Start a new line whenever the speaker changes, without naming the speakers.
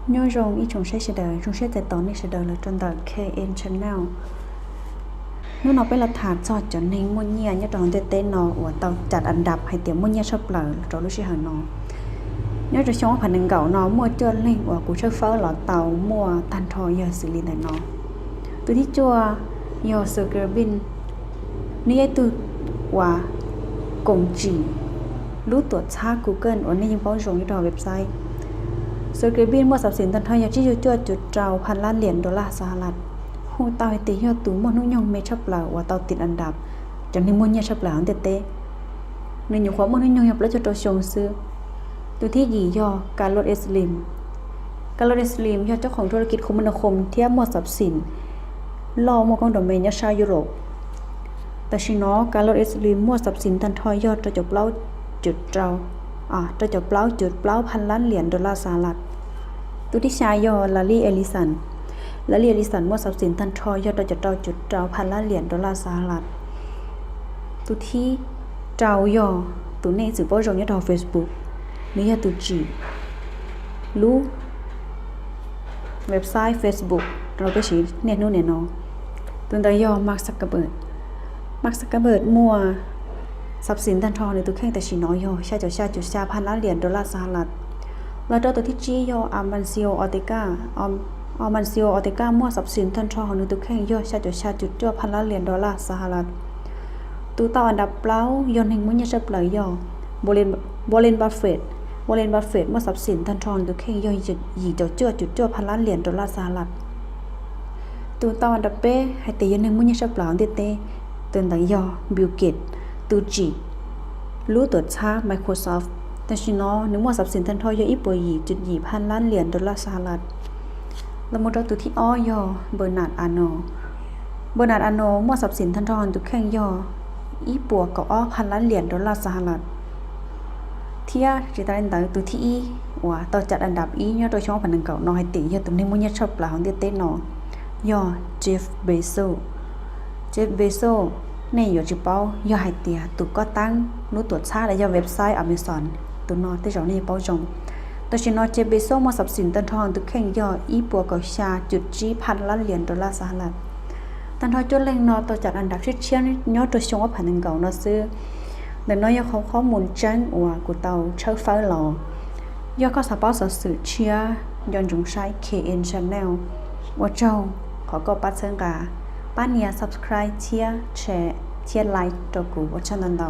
nhớ rong ít chúng sẽ tốn này sẽ đời là trong tờ KN Channel nó phải là thả cho nên muốn nhia nhớ trong tên nó của tàu chặt anh đập hay tiếng muốn nhia sắp lở cho lúc sẽ nó nhớ cho chúng phản ứng gạo nó mua cho lên của cụ chơi phở là tàu mua tan thoi giờ xử lý này nó từที่จัวgiờ sự cơ binนี่từว่าcông chỉ lúc tuột xa Google ở đây những bao dùng như đó website sự cơ bin mua sắm tan thoi giờ chỉ choจุดtrào $1,000,000,000 สหรัฐหูตายตียอดตู้มันนุ่งยองไม่ชับเหล่าว่าเตาติดอันดับจนที่มุ่งเนี่ยชับเหล่าเตะในอยู่ความมันนุ่งยองยับแล้วจะตัวชงซื้อตัวที่หยี่ยอการลดเอสลิมยอดเจ้าของธุรกิจคมนาคมเทียบหมดทรัพย์สินรอมกองดอมเมนยชาวยุโรปแต่ชิโนการลดเอสลิมหมดทรัพย์สินทันทอยยอดจะจบเล่าจุดเราจะจบเล่าจุดเล่า$1,000,000,000 สหรัฐตัวที่ชายยอลารีเอลิสันมั่วทรัพย์สินทันทอยยอดจะเจ้าจุดเจ้า$1,000,000,000 สหรัฐตัวที่เจ้ายอตัวนี้สื่อป้อจงยอด Facebook นี่ยอดตัวจีรู้เว็บไซต์ Facebook เราไปชี้เนี่ยนู่นเนี่ยน้องตัวต่อยอมาร์คซักเกอร์เบิร์ดมั่วทรัพย์สินทันทอในตัวแข่งแต่ชี้น้อยยอชาจุด$1,000,000,000 สหรัฐแล้วตัวที่จียออามันซิโอออติก้ามั่วทรัพย์สินทันทอของตัวแข่งยอชาจุด$1,000,000,000 สหรัฐตัวต่ออันดับเปล่ายอนแห่งมุ่งยาจะเปล่ายอโบเลนบัฟเฟตมั่วทรัพย์สินทันทอตัวแข่งยอจุดจุด$1,000,000,000 สหรัฐตัวต่ออันดับเป้ให้ตียอนแห่งมุ่งยาจะเปล่าเตตัวต่อยอบิลเกตตัวจีรู้ตัวช้า Microsoft แต่ชิโนนึกว่าทรัพย์สินทันทอยออีป่วยจุด$1,000,000,000 สหรัฐแล้วมดตัวที่อ้อยอเบอร์นาร์ดอาโนมั่วทรัพย์สินทันทอนตัวแข่งยออีปัวก็อ้อ$1,000,000,000 สหรัฐเทียจิตาอันดับตัวที่อีว่าต่อจัดอันดับอียอตัวช่องพันหนึ่งเก่าน้อยตียอตัวนี้มุ่งยชอบเปล่าของเต้นนอยอเจฟเบโซเนี่ยอยู่จีเป้ายอหายเตียตัวก็ตั้งนู้ตรวจชาและยอเว็บไซต์ Amazon ตัวนอที่เจ้านี่เป้าจงตัวชินอเจเบโซมาทรัพย์สินตันทองตัวแข่งยออีปัวก็ชาจุด$1,000,000,000 สหรัฐตันทอจุดเล็งนอตัวจัดอันดับที่เชี่ยยอตัวชงว่าผ่านหนึ่งเก่านอซื้อแต่น้อยยอเขาข้อมูลจันว่ากูเตาเช่าไฟหล่อยอก็สปอร์ตสื่อเชียยอนจงใช้ KN Channel ว่าเจ้าขอก็ปัดเชิงกาป้าเนีย subscribe เชียร์แชร์ไลค์ตัวกูว่าเช่นนั้นเรา